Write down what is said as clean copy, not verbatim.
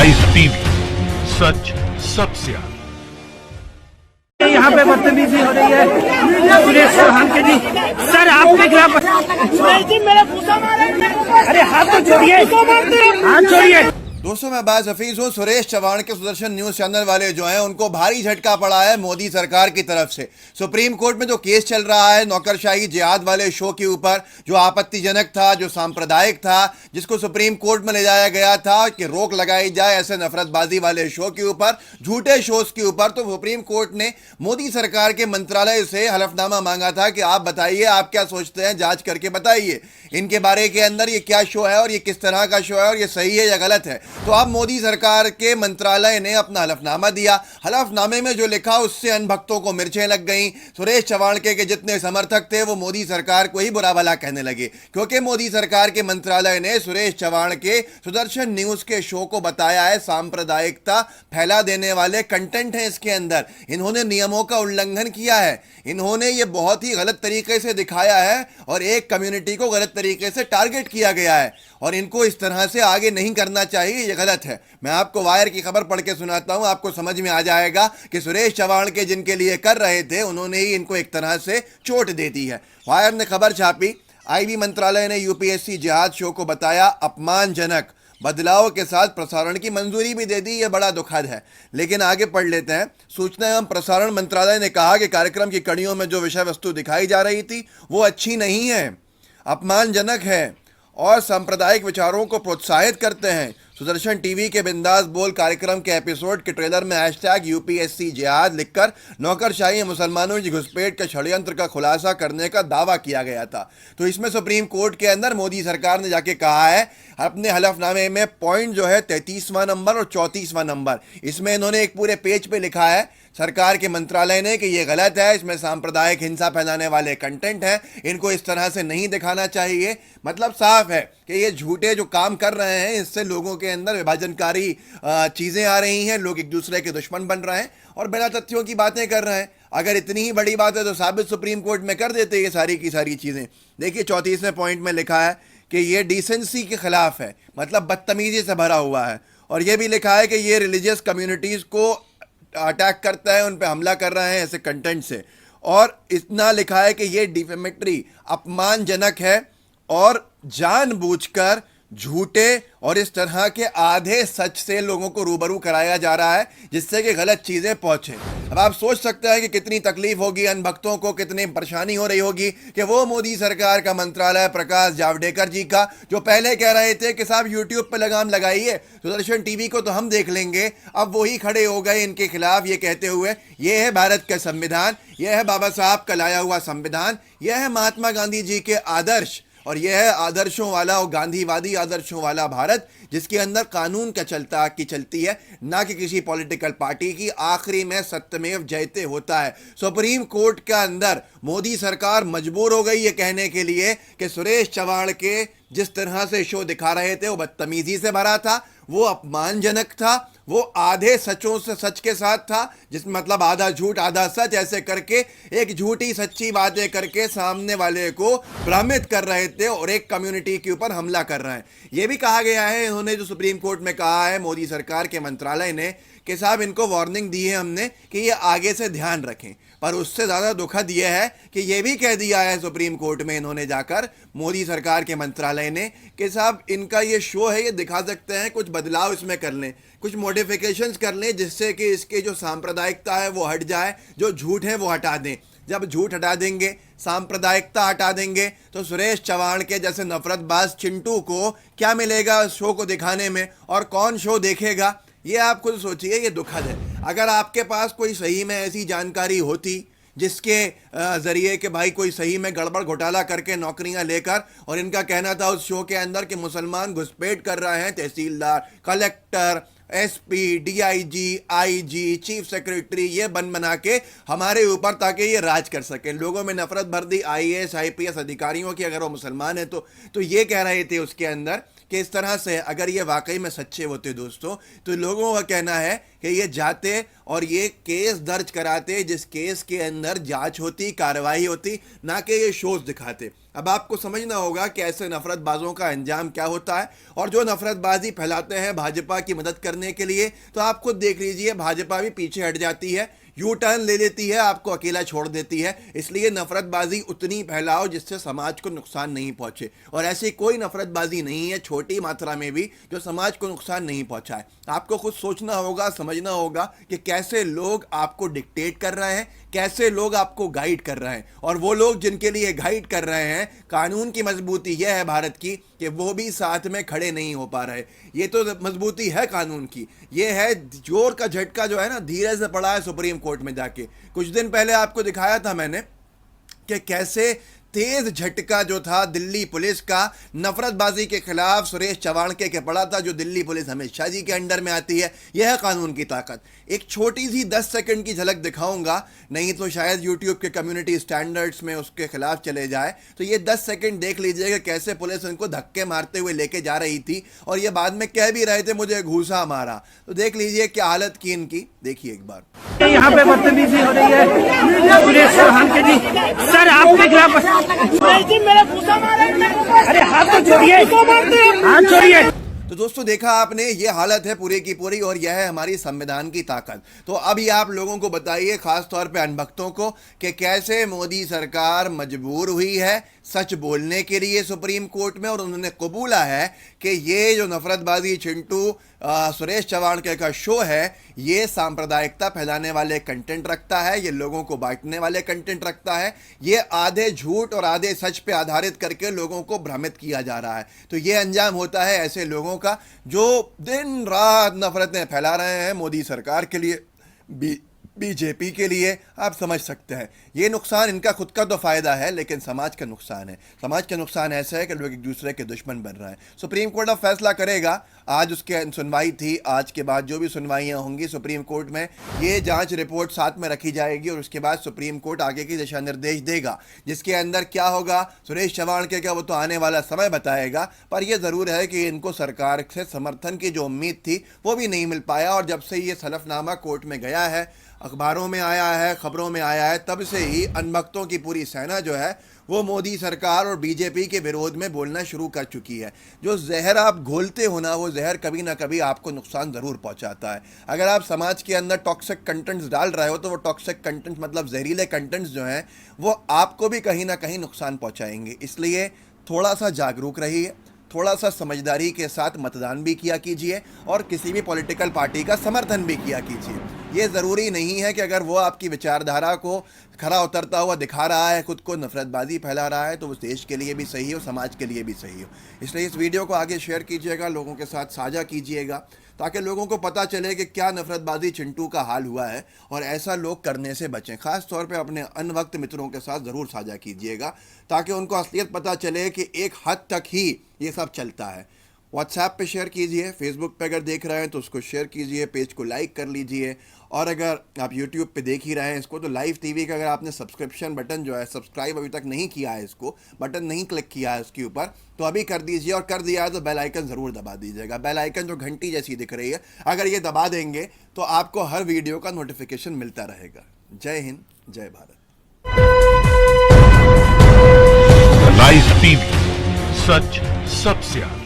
Rice TV, सच सबसे आगे। यहाँ पे बदतमीजी हो रही है सुरेश चौहान के जी। सर आपके खिलाफ सुरेश जी मेरे पूछा मारे। अरे हाथ तो छोड़िए, हाथ छोड़िए। दोस्तों मैं अब्बास हफीज हूँ। सुरेश चौहान के सुदर्शन न्यूज चैनल वाले जो हैं उनको भारी झटका पड़ा है मोदी सरकार की तरफ से। सुप्रीम कोर्ट में जो केस चल रहा है नौकरशाही जिहाद वाले शो के ऊपर, जो आपत्तिजनक था, जो सांप्रदायिक था, जिसको सुप्रीम कोर्ट में ले जाया गया था कि रोक लगाई जाए ऐसे नफरतबाजी वाले शो के ऊपर, झूठे शोज के ऊपर, तो सुप्रीम कोर्ट ने मोदी सरकार के मंत्रालय से हलफनामा मांगा था कि आप बताइए, आप क्या सोचते हैं, जांच करके बताइए इनके बारे के अंदर ये क्या शो है और ये किस तरह का शो है और ये सही है या गलत है। तो अब मोदी सरकार के मंत्रालय ने अपना हलफनामा दिया। हलफनामे में जो लिखा उससे अनभक्तों को मिर्चें लग गईं। सुरेश चौहान के जितने समर्थक थे वो मोदी सरकार को ही बुरा भला कहने लगे, क्योंकि मोदी सरकार के मंत्रालय ने सुरेश चौहान के सुदर्शन न्यूज के शो को बताया है सांप्रदायिकता फैला देने वाले कंटेंट है इसके अंदर। इन्होंने नियमों का उल्लंघन किया है, इन्होंने ये बहुत ही गलत तरीके से दिखाया है और एक कम्युनिटी को गलत तरीके से टारगेट किया गया है और इनको इस तरह से आगे नहीं करना चाहिए, ये गलत है। मैं आपको वायर की खबर पढ़ के सुनाता हूं, आपको समझ में आ जाएगा कि सुरेश चौहान के जिनके लिए कर रहे थे उन्होंने ही इनको एक तरह से चोट दे दी है। वायर ने खबर छापी, आईबी मंत्रालय ने यूपीएससी जिहाद शो को बताया अपमानजनक, बदलाव के साथ प्रसारण की मंजूरी भी दे दी। यह बड़ा दुखद है, लेकिन आगे पढ़ लेते हैं। सूचना एवं प्रसारण मंत्रालय ने कहा कि कार्यक्रम की कड़ियों में जो विषय वस्तु दिखाई जा रही थी वो अच्छी नहीं है, अपमानजनक है और सांप्रदायिक विचारों को प्रोत्साहित करते हैं। सुदर्शन टीवी के बिंदास बोल कार्यक्रम के एपिसोड के ट्रेलर में हैशटैग यूपीएससी जिहाद लिखकर नौकरशाही मुसलमानों की घुसपैठ के षड्यंत्र का खुलासा करने का दावा किया गया था। तो इसमें सुप्रीम कोर्ट के अंदर मोदी सरकार ने जाके कहा है अपने हलफनामे में, पॉइंट जो है 33वां नंबर और 34वां नंबर, इसमें इन्होंने एक पूरे पेज पे लिखा है सरकार के मंत्रालय ने कि ये गलत है, इसमें सांप्रदायिक हिंसा फैलाने वाले कंटेंट हैं, इनको इस तरह से नहीं दिखाना चाहिए। मतलब साफ है कि ये झूठे जो काम कर रहे हैं इससे लोगों के अंदर विभाजनकारी चीज़ें आ रही हैं, लोग एक दूसरे के दुश्मन बन रहे हैं और बिना तथ्यों की बातें कर रहे हैं। अगर इतनी ही बड़ी बात है तो साबित सुप्रीम कोर्ट में कर देते ये सारी की सारी चीज़ें। देखिए 34वें पॉइंट में लिखा है कि ये डिसेंसी के खिलाफ है, मतलब बदतमीजी से भरा हुआ है, और ये भी लिखा है कि ये रिलीजियस कम्युनिटीज़ को अटैक करता है, उन पे हमला कर रहे हैं ऐसे कंटेंट से, और इतना लिखा है कि ये डिफेमेटरी अपमानजनक है और जानबूझकर झूठे और इस तरह के आधे सच से लोगों को रूबरू कराया जा रहा है जिससे कि गलत चीज़ें पहुंचे। अब आप सोच सकते हैं कि कितनी तकलीफ होगी अनभक्तों को, कितनी परेशानी हो रही होगी कि वो मोदी सरकार का मंत्रालय प्रकाश जावड़ेकर जी का, जो पहले कह रहे थे कि साहब यूट्यूब पे लगाम लगाइए, सुदर्शन टीवी को तो हम देख लेंगे, अब वही खड़े हो गए इनके खिलाफ ये कहते हुए ये है भारत का संविधान, यह है बाबा साहब का लाया हुआ संविधान, यह है महात्मा गांधी जी के आदर्श और यह है आदर्शों वाला और गांधीवादी आदर्शों वाला भारत जिसके अंदर कानून का चलती है, ना कि किसी पॉलिटिकल पार्टी की। आखिरी में सत्यमेव जयते होता है। सुप्रीम कोर्ट के अंदर मोदी सरकार मजबूर हो गई ये कहने के लिए कि सुरेश चौहान के जिस तरह से शो दिखा रहे थे वो बदतमीजी से भरा था, वो अपमानजनक था, वो आधे सचों से सच के साथ था, जिसमें मतलब आधा झूठ आधा सच ऐसे करके एक झूठी सच्ची बातें करके सामने वाले को भ्रमित कर रहे थे और एक कम्युनिटी के ऊपर हमला कर रहे हैं। ये भी कहा गया है, इन्होंने जो सुप्रीम कोर्ट में कहा है मोदी सरकार के मंत्रालय ने कि साहब इनको वार्निंग दी है हमने कि ये आगे से ध्यान रखें, पर उससे ज़्यादा दुखद यह है कि ये भी कह दिया है सुप्रीम कोर्ट में इन्होंने जाकर मोदी सरकार के मंत्रालय ने कि साहब इनका ये शो है, ये दिखा सकते हैं, कुछ बदलाव इसमें कर लें, कुछ मॉडिफिकेशंस कर लें जिससे कि इसके जो सांप्रदायिकता है वो हट जाए, जो झूठ है वो हटा दें। जब झूठ हटा देंगे, सांप्रदायिकता हटा देंगे, तो सुरेश चौहान के जैसे नफरतबाज चिंटू को क्या मिलेगा शो को दिखाने में, और कौन शो देखेगा? ये आप खुद सोचिए, ये दुखद है। अगर आपके पास कोई सही में ऐसी जानकारी होती जिसके ज़रिए कि भाई कोई सही में गड़बड़ घोटाला करके नौकरियां लेकर, और इनका कहना था उस शो के अंदर कि मुसलमान घुसपैठ कर रहे हैं तहसीलदार, collector, SP, DIG, IG, chief secretary ये बना के हमारे ऊपर, ताकि ये राज कर सकें, लोगों में नफरत भर दी आईएएस आईपीएस अधिकारियों की अगर वो मुसलमान है तो ये कह रहे थे उसके अंदर कि इस तरह से अगर ये वाकई में सच्चे होते दोस्तों तो लोगों का कहना है कि ये जाते और ये केस दर्ज कराते जिस केस के अंदर जांच होती, कार्रवाई होती, ना कि ये शोज दिखाते। अब आपको समझना होगा कि ऐसे नफरतबाजों का अंजाम क्या होता है, और जो नफरतबाजी फैलाते हैं भाजपा की मदद करने के लिए, तो आप खुद देख लीजिए भाजपा भी पीछे हट जाती है, यू टर्न ले लेती है, आपको अकेला छोड़ देती है। इसलिए नफरतबाजी उतनी फैलाओ जिससे समाज को नुकसान नहीं पहुंचे, और ऐसी कोई नफरतबाजी नहीं है छोटी मात्रा में भी जो समाज को नुकसान नहीं पहुंचाए। आपको खुद सोचना होगा, समझना होगा कि कैसे लोग आपको डिक्टेट कर रहे हैं, कैसे लोग आपको गाइड कर रहे हैं, और वो लोग जिनके लिए गाइड कर रहे हैं, कानून की मजबूती यह है भारत की कि वो भी साथ में खड़े नहीं हो पा रहे। ये तो मजबूती है कानून की, ये है जोर का झटका जो है ना धीरे से पड़ा है सुप्रीम कोर्ट में जाके। कुछ दिन पहले आपको दिखाया था मैंने कि कैसे तेज झटका जो था दिल्ली पुलिस का नफरतबाजी के खिलाफ सुरेश चवाणके के पड़ा था, जो दिल्ली पुलिस अमित शाह जी के अंडर में आती है। यह है कानून की ताकत। एक छोटी सी 10 सेकंड की झलक दिखाऊंगा, नहीं तो शायद यूट्यूब के कम्युनिटी स्टैंडर्ड्स में उसके खिलाफ चले जाए। तो ये 10 सेकंड देख लीजिएगा कैसे पुलिस उनको धक्के मारते हुए लेके जा रही थी, और ये बाद में कह भी रहे थे मुझे घूसा मारा। तो देख लीजिए क्या हालत की इनकी, देखिए एक बार। यहाँ पे बदतमीजी हो रही है सुरेश चौहान के जी। सर आपके खिलाफ नहीं जी, मेरे घुसा मारे। अरे हाथ तो छोड़िए, हाथ छोड़िए। तो दोस्तों देखा आपने, ये हालत है पूरी की पूरी, और यह है हमारी संविधान की ताकत। तो अभी आप लोगों को बताइए, खास तौर पे अनभक्तों को, कि कैसे मोदी सरकार मजबूर हुई है सच बोलने के लिए सुप्रीम कोर्ट में, और उन्होंने कबूला है कि ये जो नफरतबाजी चिंटू सुरेश चवाणके का शो है, ये सांप्रदायिकता फैलाने वाले कंटेंट रखता है, ये लोगों को बांटने वाले कंटेंट रखता है, ये आधे झूठ और आधे सच पे आधारित करके लोगों को भ्रमित किया जा रहा है। तो ये अंजाम होता है ऐसे लोगों का जो दिन रात नफरतें फैला रहे हैं मोदी सरकार के लिए, बीजेपी के लिए। आप समझ सकते हैं ये नुकसान इनका खुद का तो फायदा है, लेकिन समाज का नुकसान है। समाज का नुकसान ऐसा है कि लोग एक दूसरे के दुश्मन बन रहे हैं। सुप्रीम कोर्ट अब फैसला करेगा, आज उसके सुनवाई थी, आज के बाद जो भी सुनवाइयां होंगी सुप्रीम कोर्ट में, ये जांच रिपोर्ट साथ में रखी जाएगी, और उसके बाद सुप्रीम कोर्ट आगे की दिशा निर्देश देगा, जिसके अंदर क्या होगा सुरेश चवाणके का वो तो आने वाला समय बताएगा। पर यह ज़रूर है कि इनको सरकार से समर्थन की जो उम्मीद थी वो भी नहीं मिल पाया, और जब से ये सलफनामा कोर्ट में गया है, अखबारों में आया है, खबरों में आया है, तब से ही अनभक्तों की पूरी सेना जो है वो मोदी सरकार और बीजेपी के विरोध में बोलना शुरू कर चुकी है। जो जहर आप घोलते हो ना, वो जहर कभी ना कभी आपको नुकसान ज़रूर पहुंचाता है। अगर आप समाज के अंदर टॉक्सिक कंटेंट्स डाल रहे हो, तो वो टॉक्सिक कंटेंट्स मतलब जहरीले कंटेंट्स जो हैं वो आपको भी कहीं ना कहीं नुकसान पहुँचाएंगे। इसलिए थोड़ा सा जागरूक रहिए, थोड़ा सा समझदारी के साथ मतदान भी किया कीजिए, और किसी भी पॉलिटिकल पार्टी का समर्थन भी किया कीजिए। ये ज़रूरी नहीं है कि अगर वो आपकी विचारधारा को खरा उतरता हुआ दिखा रहा है, खुद को नफरतबाजी फैला रहा है, तो वो देश के लिए भी सही हो, समाज के लिए भी सही हो। इसलिए इस वीडियो को आगे शेयर कीजिएगा, लोगों के साथ साझा कीजिएगा, ताकि लोगों को पता चले कि क्या नफरतबाजी चिंटू का हाल हुआ है, और ऐसा लोग करने से बचें। खास तौर पे अपने अनवक्त मित्रों के साथ ज़रूर साझा कीजिएगा, ताकि उनको असलियत पता चले कि एक हद तक ही ये सब चलता है। व्हाट्सएप पे शेयर कीजिए, फेसबुक पे अगर देख रहे हैं तो उसको शेयर कीजिए, पेज को लाइक कर लीजिए, और अगर आप यूट्यूब पे देख ही रहे हैं इसको, तो लाइव टीवी का अगर आपने सब्सक्रिप्शन बटन जो है, सब्सक्राइब अभी तक नहीं किया है, इसको बटन नहीं क्लिक किया है उसके ऊपर, तो अभी कर दीजिए, और कर दिया है तो बेल आइकन ज़रूर दबा दीजिएगा। बेल आइकन जो घंटी जैसी दिख रही है, अगर ये दबा देंगे तो आपको हर वीडियो का नोटिफिकेशन मिलता रहेगा। जय हिंद, जय भारत। लाइव टीवी, सच सबसे आगे।